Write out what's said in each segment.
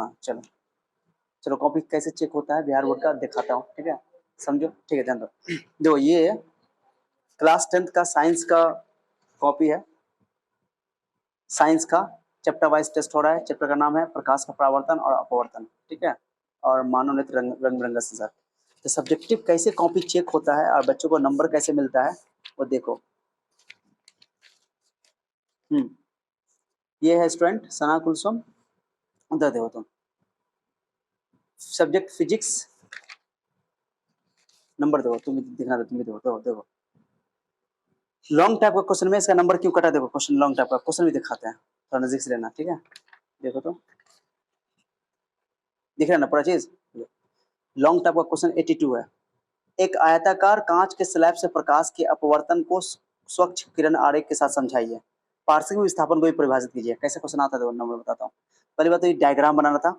हाँ चलो चलो कॉपी कैसे चेक होता है बिहार बोर्ड का दिखाता हूँ, ठीक है समझो, ठीक है ध्यान दो। देखो ये क्लास 10th का साइंस का कॉपी है, साइंस का चैप्टर वाइज टेस्ट हो रहा है। चैप्टर का नाम है प्रकाश का परावर्तन और अपवर्तन, ठीक है, और मानव नेत्र रंग बिरंगा संसार। तो सब्जेक्टिव कैसे कॉपी चेक होता है और बच्चों को नंबर कैसे मिलता है वो देखो। ये है स्टूडेंट सना कुलसुम, उधर देखो तुम सब्जेक्ट फिजिक्स, नंबर देखो तुम दिखना दो, तुम देखो देखो देखो लॉन्ग टाइप का क्वेश्चन में इसका नंबर क्यों कटा, देखो क्वेश्चन लॉन्ग टाइप का क्वेश्चन भी दिखाते हैं, थोड़ा नजदीक से लेना, ठीक है देखो तो दिख रहा है ना पूरा चीज। लॉन्ग टाइप का क्वेश्चन 82 है। एक आयताकार कांच के स्लैब से प्रकाश के अपवर्तन को स्वच्छ किरण आरेख के साथ समझाइए। पार्श्विक विस्थापन को भी परिभाषित कीजिए। कैसे क्वेश्चन आता है नंबर बताता हूँ। पहली बात तो ये डायग्राम बनाना था,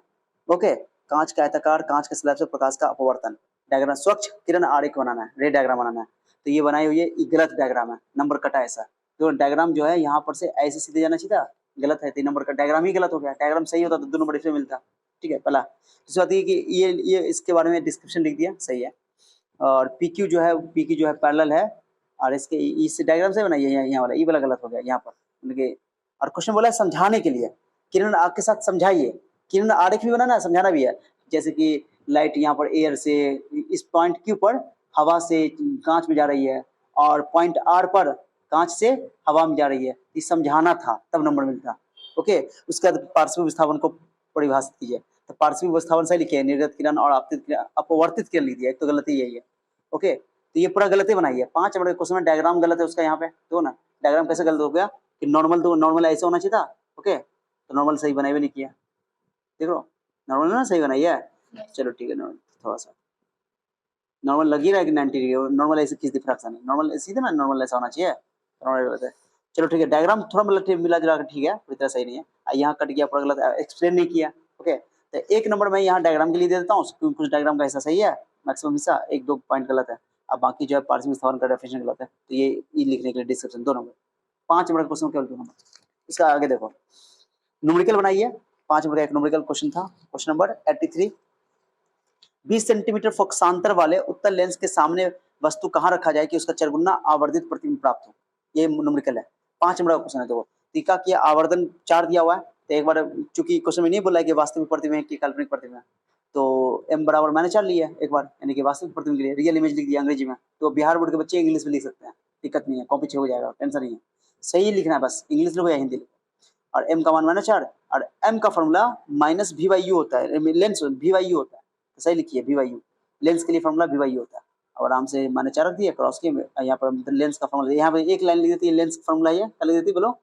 ओके, कांच का आयताकार कांच के स्लैब से प्रकाश का अपवर्तन, डायग्राम स्वच्छ किरण आरेख बनाना है, रे डायग्राम बनाना है। तो ये बनाई हुई है, ये गलत डायग्राम है, नंबर कटा ऐसा। तो डायग्राम जो है यहाँ पर से ऐसे सीधे जाना चाहिए था, गलत है, तो नंबर का डायग्राम ही गलत हो गया। डायग्राम सही होता तो 2 नंबर इसमें मिलता, ठीक है पहला। दूसरी बात ये कि ये इसके बारे में डिस्क्रिप्शन लिख दिया, सही है। और PQ जो है, PQ जो है पैरेलल है, और इसके इस डायग्राम से बनाइए, यहाँ वाला ये वाला गलत हो गया यहाँ पर, मतलब। और क्वेश्चन बोला है समझाने के लिए, किरण आग के साथ समझाइए। किरण आरेख भी बनाना है, समझाना भी है। जैसे कि लाइट यहाँ पर एयर से इस पॉइंट Q पर हवा से कांच में जा रही है, और पॉइंट R पर कांच से हवा में जा रही है, ये समझाना था, तब नंबर मिलता, ओके। उसके बाद पार्श्विक विस्थापन को परिभाषित कीजिए। तो पार्श्विक विस्थापन सही लिखिए, निर्गत किरण और आपतित किरण, अपवर्तित किरण लिख दिया, एक तो गलती यही है, ओके। तो ये पूरा गलती बनाई है। 5 नंबर के क्वेश्चन में डायग्राम गलत है उसका, यहाँ पे देखो ना डायग्राम कैसे गलत हो गया कि नॉर्मल, तो नॉर्मल ऐसे होना चाहिए था, ओके, तो नॉर्मल सही बनाई भी नहीं किया, देख लो नॉर्मल ना सही बनाई है। चलो ठीक है, नॉर्मल थोड़ा सा नॉर्मल लग ही रहा है कि 90 डिग्री, नॉर्मल ऐसे किस फ्रैक्शन नहीं, नॉर्मल सीधे ना नॉर्मल ऐसा होना चाहिए, नॉर्मल। चलो ठीक है, डायग्राम थोड़ा मतलब मिला जुला कर ठीक है, पूरी तरह सही नहीं है। यहाँ कट गया, पूरा गलत, एक्सप्लेन नहीं किया, ओके। तो 1 नंबर मैं यहाँ डायग्राम के लिए दे देता हूँ, क्योंकि कुछ डायग्राम का हिस्सा सही है, मैक्सिमम हिस्सा, 1-2 पॉइंट गलत है। अब बाकी जो है पार्शियल विस्थापन का डेफिनेशन गलत है, तो ये लिखने के लिए डिस्क्रिप्शन 2 नंबर। 5 नंबर का क्वेश्चन केवल 2 नंबर। इसका आगे देखो, न्यूमेरिकल बनाइए। 5 नंबर का एक न्यूमेरिकल क्वेश्चन था, क्वेश्चन नंबर 83। 20 सेंटीमीटर फोकसांतर वाले उत्तल लेंस के सामने वस्तु कहाँ रखा जाए कि उसका चरगुना आवर्धित प्रतिबिंब प्राप्त हो। ये न्यूमेरिकल है, 5 नंबर का क्वेश्चन है। देखो टीका की आवर्धन 4 दिया हुआ है, तो एक बार चूंकि क्वेश्चन में नहीं बोला है कि वास्तविक प्रतिबिंब है कि काल्पनिक प्रतिबिंब है, तो m बराबर मैंने 4 लिया है एक बार, यानी कि वास्तविक प्रतिबिंब के लिए रियल इमेज लिख दिया अंग्रेजी में। तो बिहार बोर्ड के बच्चे इंग्लिश में लिख सकते हैं, दिक्कत नहीं है, कॉपी छे हो जाएगा, टेंशन नहीं है, सही लिखना है बस, इंग्लिश लिखो या हिंदी लिखो। और m का मान -4, और m का फॉर्मूला -v/u होता है, लेंस v/u होता है, तो सही लिखिए v/u, लेंस के लिए फॉर्मूला v/u होता है। और आराम से -4 रख दिया, क्रॉस के यहाँ पर लेंस का फॉर्मूला, यहाँ पे एक लाइन लिख देती है, लेंस का फॉर्मूला है, क्या लिख देती है बोलो,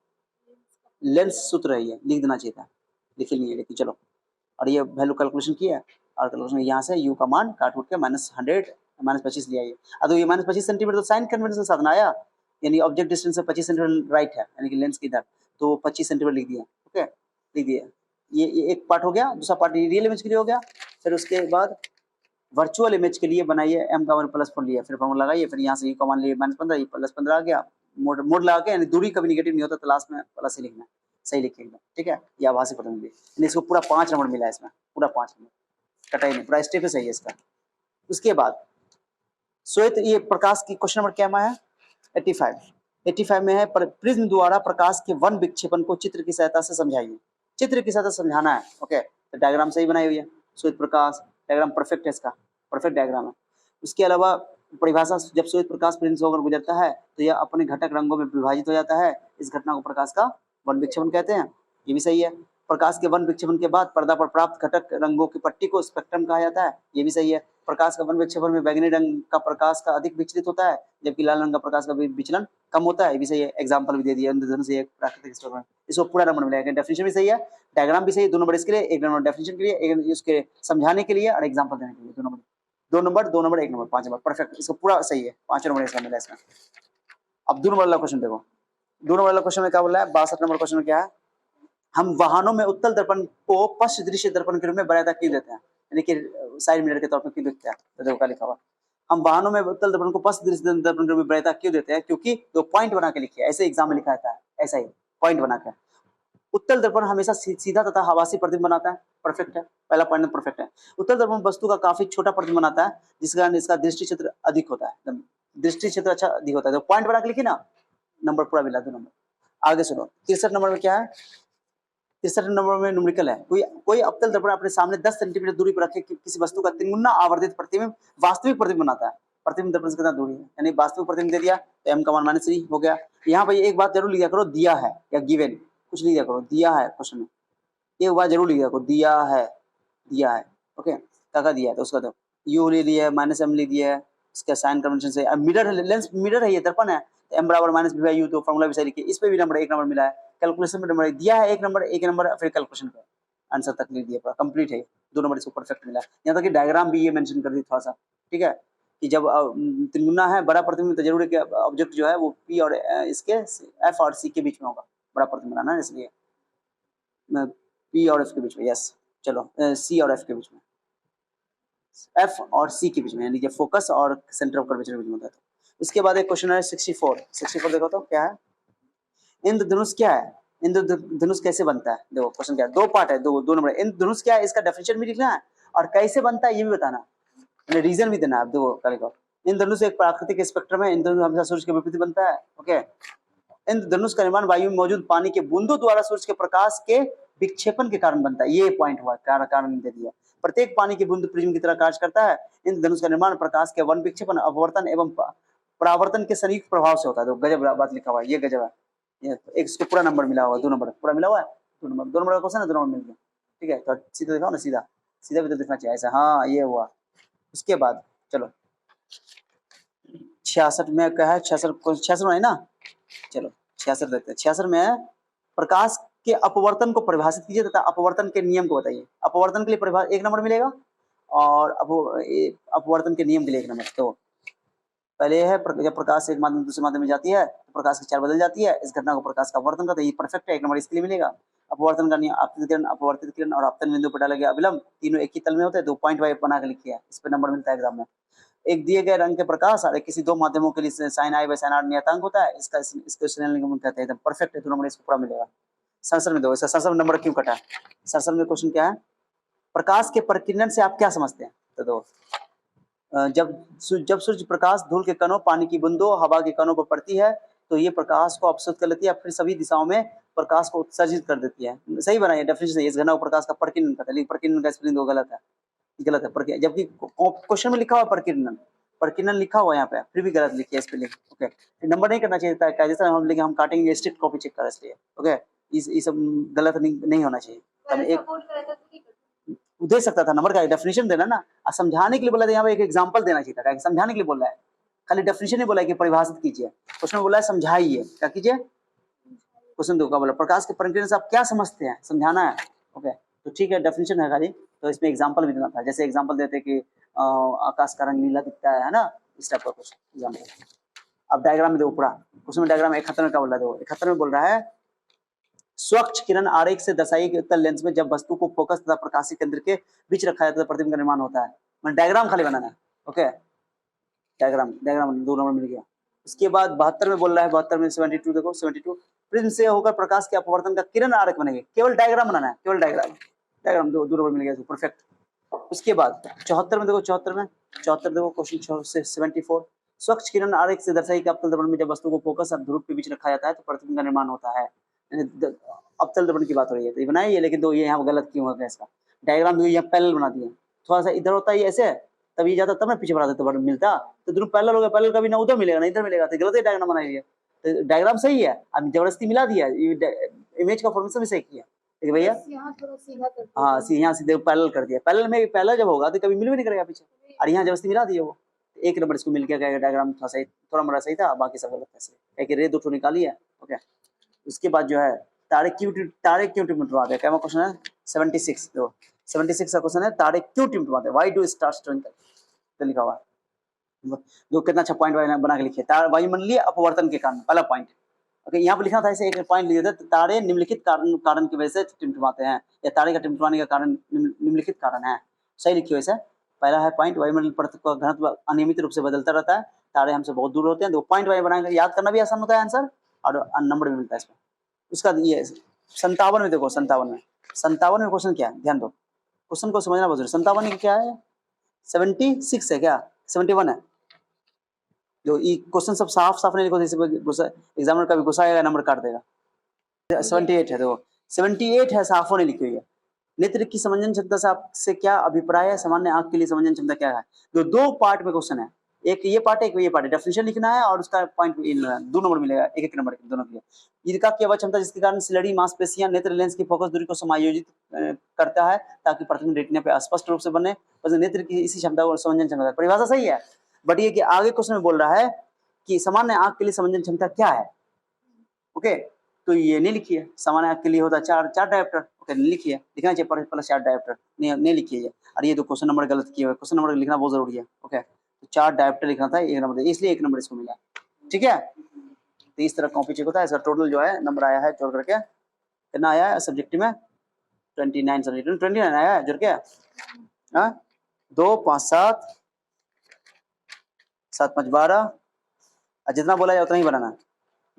लेंस सूत्र है, ये लिख देना चाहिए था, लिखी नहीं है लेकिन चलो। और ये वैल्यू कैलकुलेशन किया, और कैलकुलेशन यहाँ से u का मान काट उठ के -100 -25 लिया। ये तो ये -25 सेंटीमीटर तो साइन कन्वेंशन के साथ ना आया, यानी ऑब्जेक्ट डिस्टेंस से 25 सेंटीमीटर राइट है, यानी कि लेंस की इधर, तो 25 सेंटीमीटर लिख दिया, ओके लिख दिया। ये एक पार्ट हो गया। दूसरा पार्ट रियल इमेज के लिए हो गया। फिर उसके बाद वर्चुअल इमेज के लिए बनाइए, m का मान +4 लिया, फिर फॉर्मूला लगाइए, फिर यहाँ से u का मान लिए -15, ये +15 आ गया, मोड लगा के, यानी दूरी कभी निगेटिव नहीं होता तो लास्ट में प्लस ही लिखना है, सही लिखिए एकदम, ठीक है। ये आभासी प्रतिबिंब, इसको पूरा 5 नंबर मिला है इसमें, पूरा 5 नंबर, कटाई नहीं, पूरा स्टेप सही है इसका। उसके बाद श्वेत, ये प्रकाश की क्वेश्चन नंबर क्या में है 85 में है, प्रिज्म द्वारा प्रकाश के वन विक्षेपण को चित्र की सहायता से समझाइए। चित्र की सहायता से समझाना है, ओके। तो डायग्राम सही बनाई हुई है, श्वेत प्रकाश डायग्राम परफेक्ट है, इसका परफेक्ट डायग्राम है। उसके अलावा परिभाषा, जब श्वेत प्रकाश प्रिज्म से होकर गुजरता है तो यह अपने घटक रंगों में विभाजित हो जाता है, इस घटना को प्रकाश का वन विक्षेपण कहते हैं, ये भी सही है। प्रकाश के वन विक्षेपण के बाद पर्दा पर प्राप्त घटक रंगों की पट्टी को स्पेक्ट्रम कहा जाता है, ये भी सही है। प्रकाश का वन विक्षेपण में बैगनी रंग का प्रकाश का अधिक विचलित होता है, जबकि लाल रंग का प्रकाश का विचलन कम होता है, ये भी सही है। एग्जांपल भी दे दिया, इंद्रधनुष एक प्राकृतिक स्रोत, इसको पूरा नंबर मिलेगा। डेफिनेशन भी सही है, डायग्राम भी सही है, 2 नंबर इसके लिए, 1 नंबर डेफिनेशन के लिए, एक इसके समझाने के लिए और एग्जांपल देने के लिए, 2 number 2 number 1 number 5 number perfect, इसको पूरा सही है, 5 नंबर इसका मिला इसमें। अब 2 नंबर वाला क्वेश्चन देखो, 2 नंबर वाला क्वेश्चन में क्या बोल रहा है, 62 नंबर क्वेश्चन में क्या है, हम वाहनों में उत्तल दर्पण को पश्च दृश्य दर्पण के रूप में वरीयता क्यों देते हैं, यानी कि साइड मिरर के तौर पर क्यों देखते हैं, तो देखो क्या लिखा हुआ, हम वाहनों में उत्तल दर्पण को पश्च दृश्य दर्पण के रूप में वरीयता क्यों देते हैं, क्योंकि 2 पॉइंट बना के लिखिए, ऐसे एग्जाम में लिखा रहता है, ऐसा ही पॉइंट बना के, उत्तल दर्पण हमेशा सीधा तथा आभासी प्रतिबिंब बनाता है, परफेक्ट है, पहला पॉइंट परफेक्ट है। उत्तल दर्पण वस्तु का काफी छोटा प्रतिबिंब बनाता है, जिसके कारण इसका दृष्टि क्षेत्र अधिक होता है, दृष्टि क्षेत्र अच्छा अधिक होता है। तो पॉइंट बना के लिखिए ना, नंबर पूरा मिला 2 नंबर। आगे सुनो, 63 नंबर में क्या है, 63 नंबर में न्यूमेरिकल है, कोई अवतल दर्पण अपने सामने 10 सेंटीमीटर दूरी पर रखे किसी वस्तु का 3 गुना आवर्धित प्रतिबिंब वास्तविक प्रतिबिंब बनाता है। प्रतिबिंब दर्पण से कितना दूरी है, यानी वास्तविक प्रतिबिंब दे दिया तो m का मान -3 हो गया। यहाँ पे एक बात जरूर लिखा करो, दिया है या गिवन, कुछ लिख दिया करो, दिया है क्वेश्चन में, एक बात जरूर लिख दिया करो, दिया है, ओके, क्या दिया है तो उसका तो u ले लिया है, -m ले दिया है, इसका साइन कन्वेंशन से। अब मिरर है, लेंस मिरर है, ये दर्पण है, m बराबर -v/u, तो फॉर्मूला भी सही लिखिए। इस पे भी नंबर 1 नंबर मिला है, कैलकुलेशन में नंबर दिया है, 1 नंबर, फिर कैलकुलेशन पे आंसर तक लिख दिया, कंप्लीट है, 2 नंबर इसको परफेक्ट मिला। यहाँ तक कि डायग्राम भी ये मेंशन कर दी थोड़ा सा, ठीक है, कि जब त्रिगुना है बड़ा प्रतिबिंब तो जरूर है कि ऑब्जेक्ट जो है वो p और इसके f और c के बीच में होगा, बड़ा प्रतिबिंब बनाना है, इसलिए p और f के बीच में, यस, चलो c और f के बीच में, f और c के बीच में, यानी कि फोकस और सेंटर ऑफ कर्वेचर के बीच में होता है। तो उसके बाद एक क्वेश्चन है 64 देखो तो क्या है, इंद्रधनुष क्या है, इंद्रधनुष कैसे बनता है, देखो क्वेश्चन क्या है, 2 पार्ट है, 2 नंबर। इंद्रधनुष क्या है, इसका डेफिनेशन भी लिखना है और कैसे बनता है ये भी बताना, रीजन भी देना है। देखो करेगा, इंद्रधनुष एक प्राकृतिक स्पेक्ट्रम है, इंद्रधनुष हमेशा सूर्य के विपरीत बनता है, ओके। इंद्रधनुष का निर्माण वायु में मौजूद पानी के बूंदों द्वारा सूर्य के प्रकाश के विक्षेपण के कारण बनता है, ये पॉइंट हुआ, कारण दे दिया। प्रत्येक पानी की बूंद प्रिज्म की तरह कार्य करता है। इंद्रधनुष का निर्माण प्रकाश के वन विक्षेपण, अपवर्तन एवं परावर्तन के संयुक्त प्रभाव से होता है। तो गजब बात लिखा हुआ है, ये गजब है, ये एक इसको पूरा नंबर मिला हुआ है, 2 नंबर पूरा मिला हुआ है, 2 नंबर का क्वेश्चन है, 2 नंबर मिल गया, ठीक है। तो सीधा दिखाओ ना, सीधा भी तो दिखना चाहिए ऐसा, हाँ ये हुआ। उसके बाद चलो 66 में क्या है, 66 में है ना, चलो 66 देखते हैं। 66 में प्रकाश के अपवर्तन को परिभाषित कीजिए तथा अपवर्तन के नियम को बताइए। अपवर्तन के लिए 1 नंबर मिलेगा और अपवर्तन के नियम के लिए 1 नंबर। तो पहले है जब प्रकाश एक माध्यम दूसरे माध्यम में जाती है तो प्रकाश की चाल बदल जाती है, इस घटना को प्रकाश का अपवर्तन कहते हैं, ये परफेक्ट है, 1 नंबर इसके लिए मिलेगा। अपवर्तन का नियम, आपतित किरण, अपवर्तित किरण और आपतन बिंदु पर डाला गया अविलंब, तीनों एक ही तल में होते हैं, 2 पॉइंट वाइज बना के लिखिए, इस पे नंबर मिलता है एग्जाम में। एक दिए गए रंग के प्रकाश और किसी 2 माध्यमों के लिए sin i sin r नियतांक होता है, इसको स्नेल नियम कहते हैं, एकदम परफेक्ट है, 2 नंबर इसको पूरा मिलेगा। संसर में दो, इसका संसर में नंबर क्यों कटा है, संसर में क्वेश्चन क्या है, प्रकाश के प्रकीर्णन से आप क्या समझते हैं, तो दो, जब सूर्य प्रकाश धूल के कणों, पानी की बूंदों, हवा के कणों पर पड़ती है तो ये प्रकाश को अपसृत कर लेती है, फिर सभी दिशाओं में प्रकाश को उत्सर्जित कर देती है। सही बनाइए डेफिनेशन, इस घटना को प्रकाश का प्रकीर्णन कहते हैं, लेकिन प्रकीर्णन का स्पेलिंग गलत है, जबकि क्वेश्चन में लिखा हुआ प्रकीर्णन लिखा हुआ है यहाँ पे, फिर भी गलत लिखिए स्पेलिंग, ओके। नंबर नहीं करना चाहिए था, जैसा हम लेकिन हम काटेंगे, स्ट्रिक्ट कॉपी चेक कर, इसलिए ओके, ये सब गलत नहीं होना चाहिए। तब एक दे सकता था नंबर का, डेफिनेशन देना ना, समझाने के लिए बोला था, यहाँ पे एक एग्जांपल देना चाहिए था, समझाने के लिए बोल रहा है, खाली डेफिनेशन नहीं बोला है कि परिभाषित कीजिए, क्वेश्चन बोला है समझाइए, क्या कीजिए, क्वेश्चन दो का बोला प्रकाश के प्रकीर्णन से आप क्या समझते हैं, समझाना है, ओके। तो ठीक है, डेफिनेशन है खाली, तो इसमें एग्जांपल भी देना था, जैसे एग्जांपल देते कि आकाश का रंग नीला दिखता है ना, इस टाइप का कुछ एग्जांपल। अब डायग्राम में देखो पूरा, उसमें डायग्राम 71 में क्या बोल रहा है, देखो 71 में बोल रहा है, स्वच्छ किरण आरेख से दर्शाई गई उत्तल लेंस में जब वस्तु को फोकस तथा प्रकाशीय केंद्र के बीच रखा जाता है तो प्रतिबिंब का निर्माण होता है। मतलब डायग्राम खाली बनाना है, ओके, डायग्राम 2 नंबर मिल गया। उसके बाद 72 में बोल रहा है, 72 में 72 देखो, 72 प्रिज्म से होकर प्रकाश के अपवर्तन का किरण आरेख बनेगी, केवल डायग्राम बनाना है, केवल डायग्राम 2 नंबर मिल गया, परफेक्ट। उसके बाद 74 में देखो, 74 देखो क्वेश्चन 74, स्वच्छ किरण आरेख से दर्शाई कि अवतल दर्पण में जब वस्तु को फोकस और ध्रुव के बीच रखा जाता है तो प्रतिबिंब का निर्माण होता है। अवतल दर्पण की बात हो रही है, तो ये बनाइए, लेकिन दो ये यहाँ गलत क्यों है, इसका डायग्राम यहाँ पैरेलल बना दिए, थोड़ा सा इधर होता है ऐसे, तब ये जाता तब मैं पीछे बढ़ा देता तो मिलता, तो दोनों पैरेलल हो गया, पैरेलल कभी ना उधर मिलेगा ना इधर मिलेगा, तो गलत है डायग्राम बनाई है, तो डायग्राम सही है, अब जबरदस्ती मिला दिया, इमेज का फॉर्मेशन भी सही किया, ठीक है भैया, हाँ यहाँ सीधे पैरेलल कर दिया, पैरेलल जब होगा तो कभी मिल भी नहीं करेगा पीछे, और यहाँ जबरदस्ती मिला दिया वो, 1 नंबर इसको मिल गया, डायग्राम थोड़ा मोड़ा सही था, बाकी सब गलत है, रे 2 निकाली है, ओके। उसके बाद जो है तारे क्यों टिमटिमाते हैं, क्या क्वेश्चन है 76, तो 76 का क्वेश्चन है, तारे क्यों टिमटिमाते हैं, व्हाई डू स्टार्स ट्विंकल, तो लिखा हुआ जो कितना अच्छा पॉइंट बना के लिखिए, वायुमंडलीय अपवर्तन के कारण, पहला पॉइंट, ओके। यहाँ पे लिखना था ऐसे, एक पॉइंट लिखे थे, तारे निम्नलिखित कारण की वजह से टिमटिमाते हैं, या तारे का टिमटिमाने का कारण निम्नलिखित कारण है, सही लिखिए वैसे। पहला है पॉइंट, वायुमंडल पर घनत्व अनियमित रूप से बदलता रहता है, तारे हमसे बहुत दूर होते हैं, तो पॉइंट वाइज बनाएंगे, याद करना भी आसान होता है आंसर, और नंबर भी मिलता है इसमें। उसका ये 57 में देखो, 57 में क्वेश्चन क्या है, ध्यान दो, क्वेश्चन को समझना बहुत जरूरी। 57 में क्या है, 76 है क्या, 71 है। जो ये क्वेश्चन सब साफ साफ नहीं लिखो, जैसे एग्जामिनर का भी गुस्सा आएगा, नंबर काट देगा। 78 है, देखो 78 है, साफ नहीं लिखी हुई है। नेत्र की समंजन क्षमता से आपसे क्या अभिप्राय है, सामान्य आंख के लिए समंजन क्षमता क्या है। दो पार्ट में क्वेश्चन है, एक ये पार्ट है, एक ये पार्ट है। डेफिनेशन लिखना है और उसका पॉइंट 2 नंबर मिलेगा, एक नंबर दोनों के लिए। ईर्का की अवध क्षमता जिसके कारण स्लरी मांसपेशियां नेत्र लेंस की फोकस दूरी को समायोजित करता है ताकि प्रतिबिंब रेटिना पे स्पष्ट रूप से बने। नेत्र की इसी क्षमता को समंजन क्षमता, परिभाषा सही है, बट ये कि आगे क्वेश्चन में बोल रहा है कि सामान्य आंख के लिए समंजन क्षमता क्या है। ओके, तो ये नहीं लिखी है, सामान्य आंख के लिए होता है चार डायोप्टर। ओके, नहीं लिखी है, लिखना चाहिए प्लस 4 डायोप्टर, नहीं लिखी है। और ये तो क्वेश्चन नंबर गलत किया हुआ है, क्वेश्चन नंबर लिखना बहुत जरूरी है। ओके, तो 4 डायोप्टर लिखना था, 1 नंबर, इसलिए 1 नंबर इसको मिला। ठीक है, तो इस तरह कॉपी चेक होता है। इसका टोटल जो है नंबर आया है जोड़ करके, कितना आया है सब्जेक्ट में, 29 सब्जेक्ट में 29 आया है जोड़ के। 2 5 7 7 5 12, जितना बोला जाए उतना ही बनाना।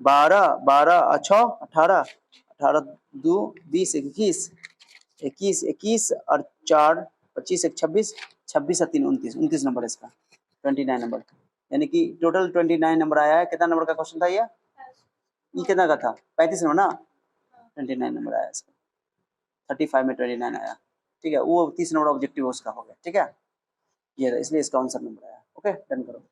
12 12 6 18 18 2 20 21 21 21 और 4 25 1 26 26 3 29 29 नंबर इसका, 29 नंबर, यानी कि टोटल 29 नंबर आया है। कितना नंबर का क्वेश्चन था ये कितना का था, 35 नंबर ना, 29 नंबर आया इसका, 35 में 29 आया। ठीक है, वो 30 नंबर ऑब्जेक्टिव उसका हो गया। ठीक है, ये इसलिए इसका आंसर नंबर आया। ओके, डन करो।